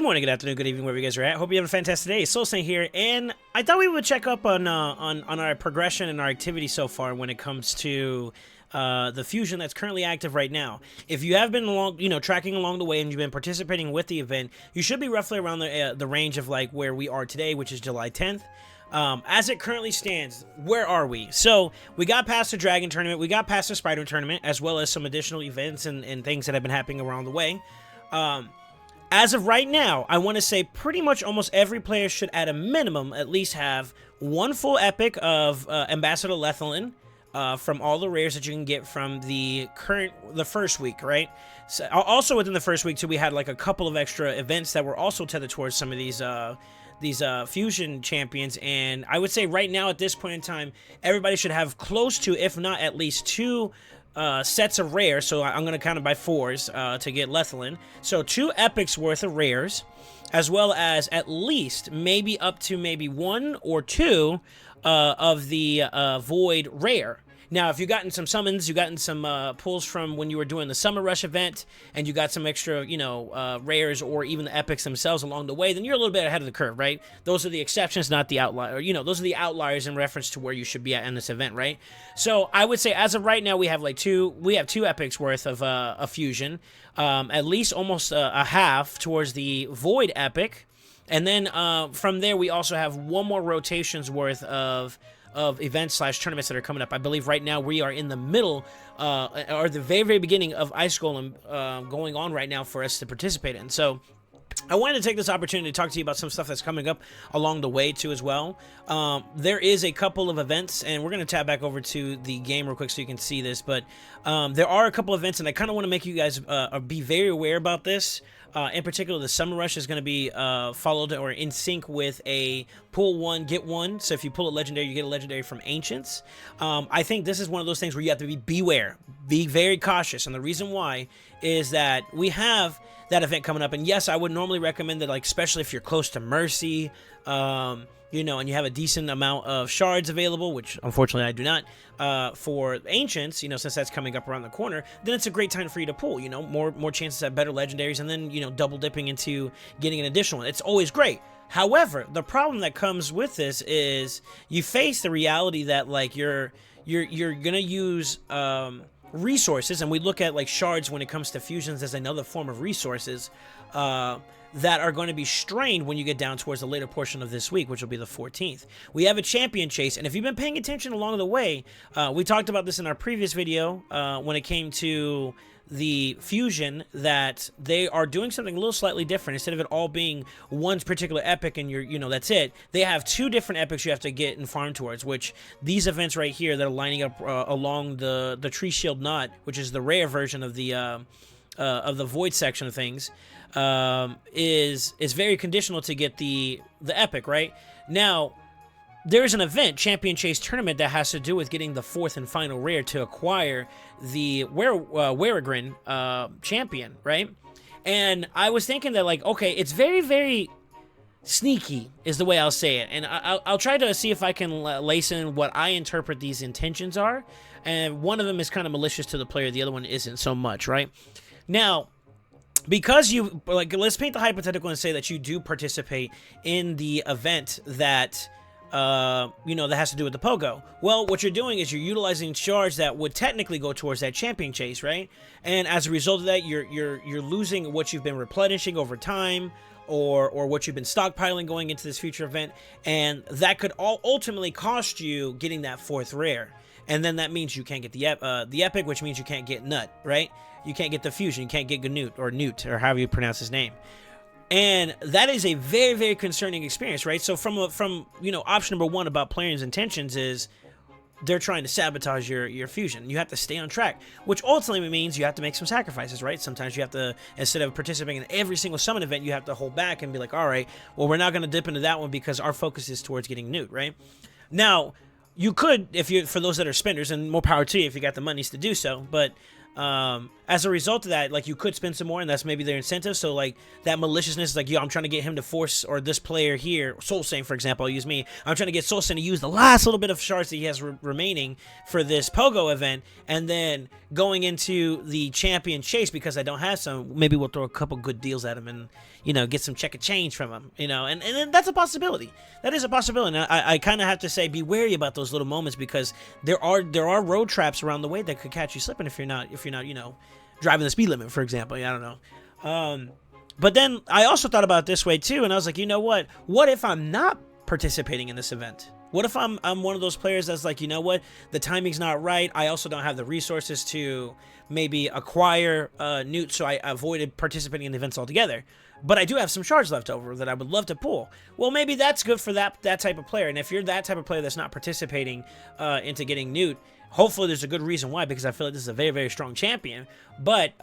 morning, good afternoon, good evening, wherever you guys are at. Hope you have a fantastic day. SoulSaint here, and I thought we would check up on our progression and our activity so far when it comes to the fusion that's currently active right now. If you have been tracking along the way and you've been participating with the event, you should be roughly around the range of like where we are today, which is July 10th. As it currently stands, where are we? So we got past the Dragon Tournament, we got past the Spider Tournament, as well as some additional events and things that have been happening around the way. As of right now, I want to say pretty much almost every player should, at a minimum, at least have one full epic of Ambassador Lethalin from all the rares that you can get from the first week, right? So, also within the first week, too, we had like a couple of extra events that were also tethered towards some of these fusion champions, and I would say right now at this point in time, everybody should have close to, if not at least two sets of rares. So I'm going to count it by fours to get Lethalin. So 2 epics worth of rares, as well as at least maybe up to maybe 1 or 2 of the Void rare. Now, if you've gotten some summons, you've gotten some pulls from when you were doing the Summer Rush event, and you got some extra, rares or even the epics themselves along the way, then you're a little bit ahead of the curve, right? Those are the exceptions, not the outlier. Those are the outliers in reference to where you should be at in this event, right? So I would say as of right now, we have like two epics worth of a fusion, at least almost a half towards the Void epic, and then from there we also have one more rotation's worth of events / tournaments that are coming up. I believe right now we are in the middle, or the very, very beginning of Ice Golem going on right now for us to participate in. So I wanted to take this opportunity to talk to you about some stuff that's coming up along the way too as well. There is a couple of events, and we're going to tab back over to the game real quick so you can see this, but there are a couple of events, and I kind of want to make you guys be very aware about this. In particular, the Summer Rush is going to be followed or in sync with a pull 1, get 1. So if you pull a legendary, you get a legendary from Ancients. I think this is one of those things where you have to beware, be very cautious. And the reason why is that we have that event coming up. And yes, I would normally recommend that, like, especially if you're close to Mercy, and you have a decent amount of shards available, which unfortunately I do not, for Ancients, since that's coming up around the corner, then it's a great time for you to pull, more chances at better legendaries, and then, double dipping into getting an additional one. It's always great. However, the problem that comes with this is you face the reality that, like, you're gonna use, resources, and we look at like shards when it comes to fusions as another form of resources, that are going to be strained when you get down towards the later portion of this week, which will be the 14th. We have a champion chase, and if you've been paying attention along the way, we talked about this in our previous video when it came to the fusion, that they are doing something a little slightly different. Instead of it all being one particular epic and that's it, they have 2 different epics you have to get and farm towards, which these events right here that are lining up along the Tree Shield Knot, which is the rare version of the Void section of things, is very conditional to get the epic, right? Now, there's an event, Champion Chase Tournament, that has to do with getting the 4th and final rare to acquire the Weregrin champion, right? And I was thinking that, like, okay, it's very, very sneaky is the way I'll say it. And I'll try to see if I can lace in what I interpret these intentions are. And one of them is kind of malicious to the player, the other one isn't so much, right? Now, because you, like, let's paint the hypothetical and say that you do participate in the event that, that has to do with the Pogo. Well, what you're doing is you're utilizing shards that would technically go towards that champion chase, right? And as a result of that, you're losing what you've been replenishing over time, or what you've been stockpiling going into this future event, and that could all ultimately cost you getting that 4th rare. And then that means you can't get the epic, which means you can't get Gnut, right? You can't get the fusion, you can't get Gnut, or however you pronounce his name. And that is a very, very concerning experience, right? So from option number 1 about players' intentions is they're trying to sabotage your fusion. You have to stay on track, which ultimately means you have to make some sacrifices, right? Sometimes you have to, instead of participating in every single summon event, you have to hold back and be like, all right, well, we're not going to dip into that one because our focus is towards getting Gnut, right? Now, you could, for those that are spenders, and more power to you if you got the monies to do so, but as a result of that, like, you could spend some more, and that's maybe their incentive. So, like, that maliciousness is like, yo, I'm trying to get him to force, or this player here, SoulSaint, for example, I'll use me. I'm trying to get SoulSaint to use the last little bit of shards that he has remaining for this Pogo event, and then going into the champion chase, because I don't have some, maybe we'll throw a couple good deals at him and, you know, get some check of change from him, you know, and that's a possibility. That is a possibility. And I kind of have to say, be wary about those little moments, because there are road traps around the way that could catch you slipping if you're not, you know, driving the speed limit, for example. I don't know. But then I also thought about it this way too, and I was like, you know what? What if I'm not participating in this event? What if I'm one of those players that's like, you know what? The timing's not right. I also don't have the resources to maybe acquire Gnut, so I avoided participating in the events altogether. But I do have some shards left over that I would love to pull. Well, maybe that's good for that type of player. And if you're that type of player that's not participating into getting Gnut, hopefully there's a good reason why, because I feel like this is a very, very strong champion. But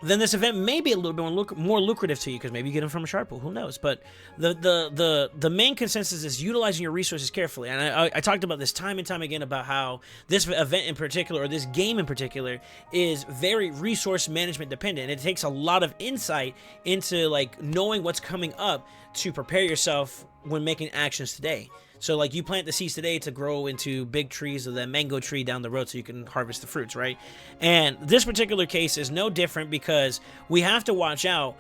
then this event may be a little bit more lucrative to you, because maybe you get them from a shard pool. Who knows? But the main consensus is utilizing your resources carefully. And I talked about this time and time again about how this event in particular, or this game in particular, is very resource management dependent. It takes a lot of insight into, like, knowing what's coming up to prepare yourself when making actions today. So, like, you plant the seeds today to grow into big trees, or that mango tree down the road, so you can harvest the fruits, right? And this particular case is no different, because we have to watch out.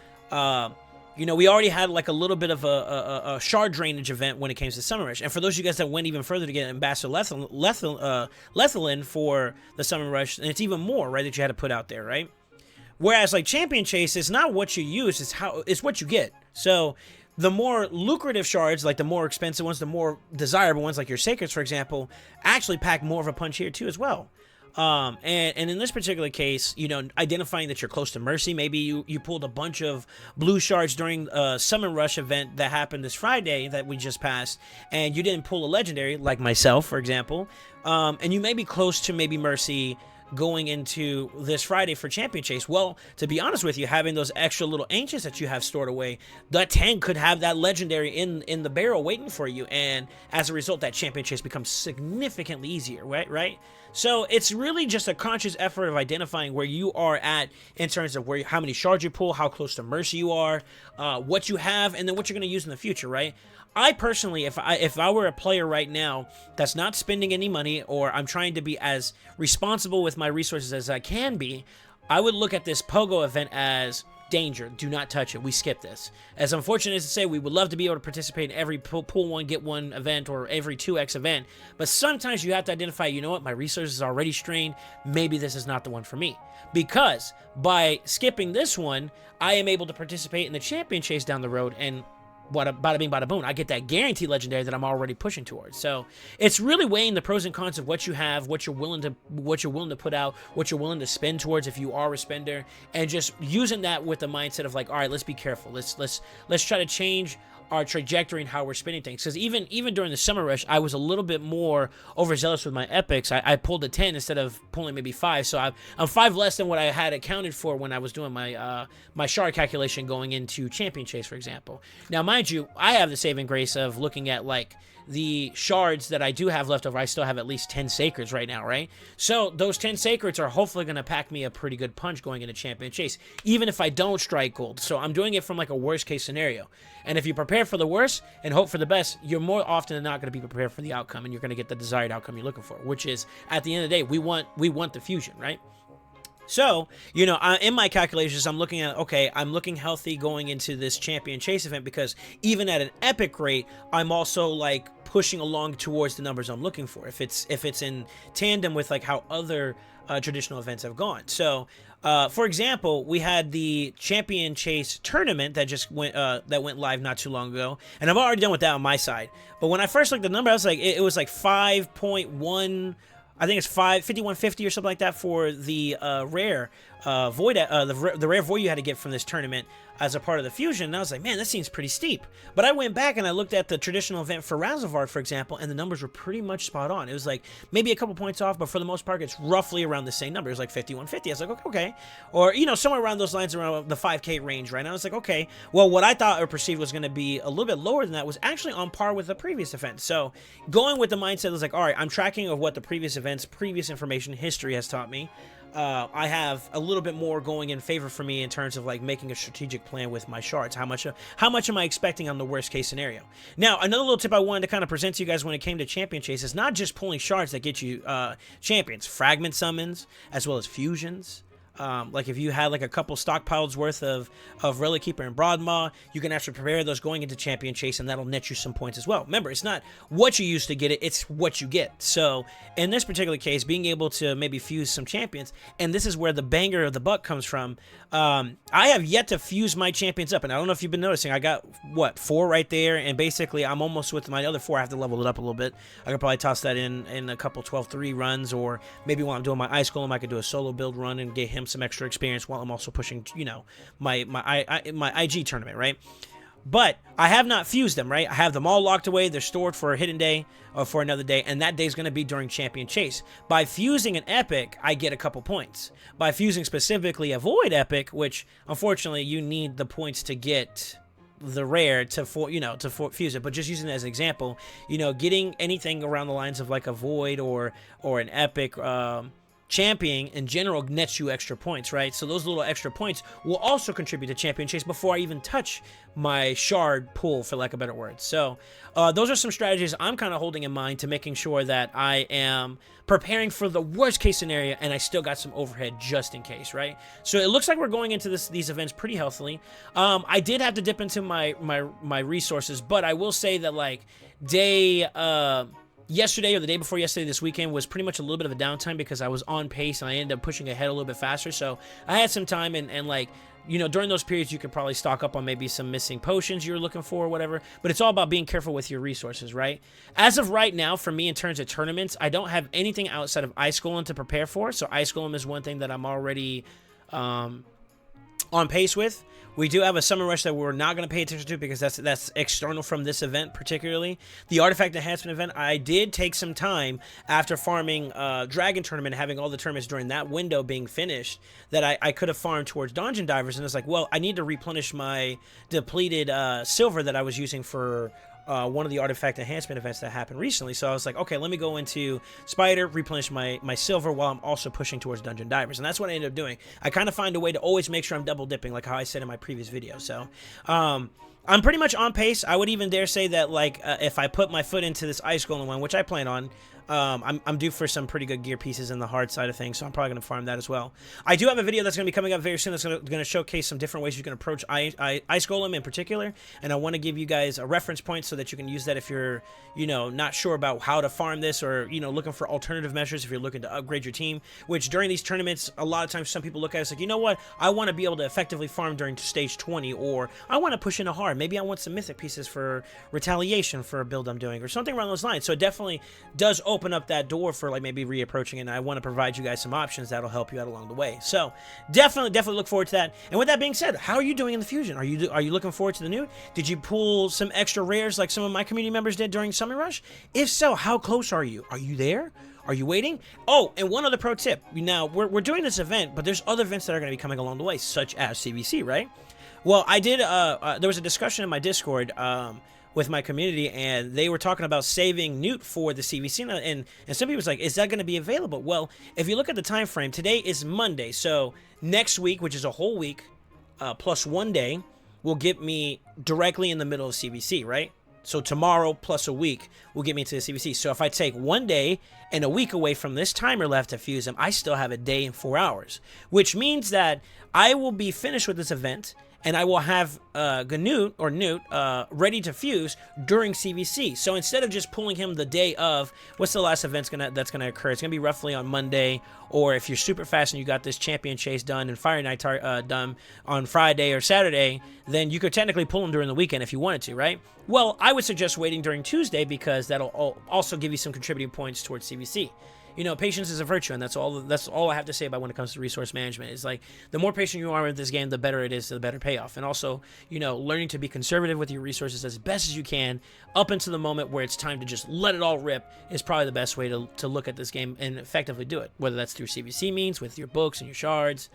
You know, we already had, like, a little bit of a shard drainage event when it came to Summer Rush. And for those of you guys that went even further to get Ambassador Lethalin for the Summer Rush, and it's even more, right, that you had to put out there, right? Whereas, like, Champion Chase is not what you use, it's what you get. So the more lucrative shards, like the more expensive ones, the more desirable ones, like your Sacreds, for example, actually pack more of a punch here too as well. And in this particular case, you know, identifying that you're close to Mercy, maybe you pulled a bunch of blue shards during a Summon Rush event that happened this Friday that we just passed, and you didn't pull a legendary, like myself, for example, and you may be close to maybe Mercy going into this Friday for Champion Chase. Well, to be honest with you, having those extra little ancients that you have stored away, that tank could have that legendary in the barrel waiting for you, and as a result, that Champion Chase becomes significantly easier, right? So it's really just a conscious effort of identifying where you are at in terms of how many shards you pull, how close to Mercy you are, what you have, and then what you're going to use in the future, right? I personally, if I were a player right now that's not spending any money, or I'm trying to be as responsible with my resources as I can be, I would look at this Pogo event as danger. Do not touch it. We skip this. As unfortunate as to say, we would love to be able to participate in every pull one, get one event, or every 2x event, but sometimes you have to identify, you know what, my resources are already strained. Maybe this is not the one for me. Because by skipping this one, I am able to participate in the Champion Chase down the road, and bada bing, bada boom, I get that guaranteed legendary that I'm already pushing towards. So it's really weighing the pros and cons of what you have, what you're willing to put out, what you're willing to spend towards if you are a spender, and just using that with the mindset of like, all right, let's be careful. Let's try to change our trajectory and how we're spending things. Because even during the Summer Rush, I was a little bit more overzealous with my epics. I pulled a 10 instead of pulling maybe 5, so I'm 5 less than what I had accounted for when I was doing my my shard calculation going into Champion Chase, for example. Now, mind you, I have the saving grace of looking at like the shards that I do have left over. I still have at least 10 Sacreds right now, right? So those 10 Sacreds are hopefully going to pack me a pretty good punch going into Champion Chase, even if I don't strike gold. So I'm doing it from like a worst case scenario. And if you prepare for the worst and hope for the best, you're more often than not going to be prepared for the outcome, and you're going to get the desired outcome you're looking for, which is, at the end of the day, we want the fusion, right? So, you know, in my calculations, I'm looking at, okay, I'm looking healthy going into this Champion Chase event, because even at an epic rate, I'm also like pushing along towards the numbers I'm looking for, if it's in tandem with like how other traditional events have gone. So for example, we had the Champion Chase tournament that just went live not too long ago, and I've already done with that on my side. But when I first looked at the number, I was like, it was like 5.1, I think it's 5150 or something like that for the rare void, the rare void you had to get from this tournament as a part of the fusion. And I was like, man, that seems pretty steep. But I went back and I looked at the traditional event for Razavard, for example, and the numbers were pretty much spot on. It was like maybe a couple points off, but for the most part, it's roughly around the same number. It was like 5150. I was like, okay, or you know, somewhere around those lines, around the 5K range, right? And I was like, okay, well, what I thought or perceived was going to be a little bit lower than that was actually on par with the previous event. So going with the mindset was like, all right, I'm tracking of what the previous events, previous information, history has taught me. I have a little bit more going in favor for me in terms of like making a strategic plan with my shards. How much am I expecting on the worst case scenario? Now, another little tip I wanted to kind of present to you guys when it came to champion chase is not just pulling shards that get you champions, fragment summons, as well as fusions. Like if you had like a couple stockpiles worth of Relic Keeper and Broadmaw, you can actually prepare those going into Champion Chase, and that'll net you some points as well. Remember, it's not what you use to get it, it's what you get. So in this particular case, being able to maybe fuse some champions, and this is where the banger of the buck comes from. I have yet to fuse my champions up, and I don't know if you've been noticing, I got, what, 4 right there, and basically I'm almost with my other 4. I have to level it up a little bit. I could probably toss that in a couple 12-3 runs, or maybe while I'm doing my Ice Golem, I could do a solo build run and get him some extra experience while I'm also pushing, you know, my IG tournament, right? But I have not fused them, right? I have them all locked away. They're stored for a hidden day or for another day, and that day is going to be during Champion Chase. By fusing an Epic, I get a couple points. By fusing specifically a Void Epic, which unfortunately you need the points to get the rare to fuse it, but just using it as an example, you know, getting anything around the lines of like a Void or an Epic champion in general nets you extra points, right? So those little extra points will also contribute to Champion Chase before I even touch my shard pool, for lack of a better word. So those are some strategies I'm kind of holding in mind to making sure that I am preparing for the worst case scenario, and I still got some overhead just in case, right? So it looks like we're going into these events pretty healthily. I did have to dip into my resources, but I will say that like yesterday or the day before yesterday, this weekend, was pretty much a little bit of a downtime because I was on pace and I ended up pushing ahead a little bit faster. So I had some time, and like, you know, during those periods, you could probably stock up on maybe some missing potions you're looking for or whatever. But it's all about being careful with your resources, right? As of right now, for me, in terms of tournaments, I don't have anything outside of Ice Golem to prepare for. So Ice Golem is one thing that I'm already on pace with. We do have a Summer Rush that we're not going to pay attention to because that's external from this event particularly. The Artifact Enhancement event, I did take some time after farming Dragon Tournament, having all the tournaments during that window being finished, that I could have farmed towards Dungeon Divers, and it's like, well, I need to replenish my depleted silver that I was using for one of the Artifact Enhancement events that happened recently. So I was like, okay, let me go into Spider, replenish my silver while I'm also pushing towards Dungeon Divers. And that's what I ended up doing. I kind of find a way to always make sure I'm double dipping, like how I said in my previous video. So I'm pretty much on pace. I would even dare say that, like, if I put my foot into this Ice Golem one, which I plan on, I'm due for some pretty good gear pieces in the hard side of things, so I'm probably going to farm that as well. I do have a video that's going to be coming up very soon that's going to showcase some different ways you can approach Ice Golem in particular, and I want to give you guys a reference point so that you can use that if you're, you know, not sure about how to farm this, or, you know, looking for alternative measures if you're looking to upgrade your team, which during these tournaments, a lot of times some people look at it like, you know what, I want to be able to effectively farm during stage 20, or I want to push into hard. Maybe I want some mythic pieces for retaliation for a build I'm doing, or something around those lines. So it definitely does open up that door for like maybe reapproaching it, and I want to provide you guys some options that'll help you out along the way. So definitely look forward to that. And with that being said, how are you doing in the Fusion? Are you looking forward to the new? Did you pull some extra rares like some of my community members did during Summer Rush? If so, how close are you? Are you there? Are you waiting? Oh, and one other pro tip. Now, we're doing this event, but there's other events that are going to be coming along the way, such as CVC, right? Well, I did, there was a discussion in my Discord with my community, and they were talking about saving Gnut for the CVC, and some people was like, is that going to be available? Well, if you look at the time frame, today is Monday, so next week, which is a whole week, plus 1 day, will get me directly in the middle of CVC, right? So tomorrow plus a week will get me to the CVC. So if I take 1 day and a week away from this timer left to fuse them, I still have a day and 4 hours, which means that I will be finished with this event, and I will have Gnut ready to fuse during CVC. So instead of just pulling him the day of, what's the last event that's gonna occur? It's gonna be roughly on Monday, or if you're super fast and you got this Champion Chase done and Fire Night done on Friday or Saturday, then you could technically pull him during the weekend if you wanted to, right? Well, I would suggest waiting during Tuesday, because that'll also give you some contributing points towards CVC. You know, patience is a virtue, and that's all I have to say about when it comes to resource management. Is like, the more patient you are with this game, the better it is, the better payoff. And also, you know, learning to be conservative with your resources as best as you can up until the moment where it's time to just let it all rip is probably the best way to look at this game and effectively do it, whether that's through CVC means, with your books and your shards,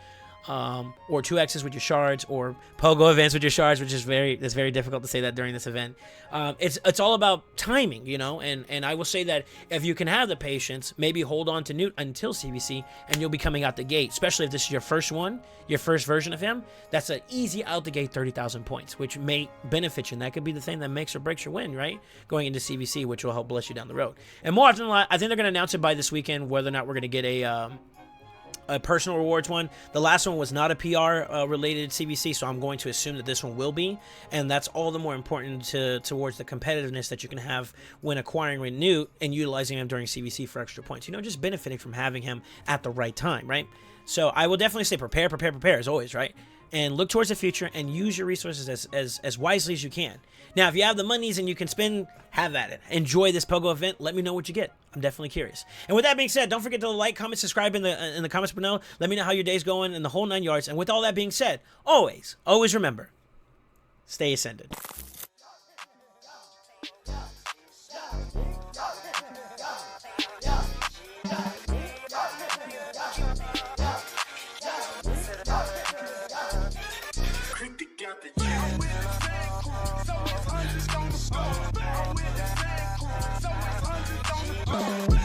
or 2Xs with your shards, or pogo events with your shards, which is it's very difficult to say that during this event. It's all about timing, you know, and I will say that if you can have the patience, maybe hold on to Gnut until CBC, and you'll be coming out the gate, especially if this is your first one, your first version of him. That's an easy out the gate 30,000 points, which may benefit you, and that could be the thing that makes or breaks your win, right? Going into CBC, which will help bless you down the road. And more often than not, I think they're going to announce it by this weekend, whether or not we're going to get a personal rewards one. The last one was not a PR related CBC, so I'm going to assume that this one will be, and that's all the more important towards the competitiveness that you can have when acquiring with Gnut and utilizing him during CBC for extra points. You know, just benefiting from having him at the right time, right? So I will definitely say prepare as always, right? And look towards the future and use your resources as wisely as you can. Now, if you have the monies and you can spend, have at it. Enjoy this Pogo event. Let me know what you get. I'm definitely curious. And with that being said, don't forget to like, comment, subscribe in the comments below. Let me know how your day's going and the whole 9 yards. And with all that being said, always remember, stay ascended. So it's 100 on the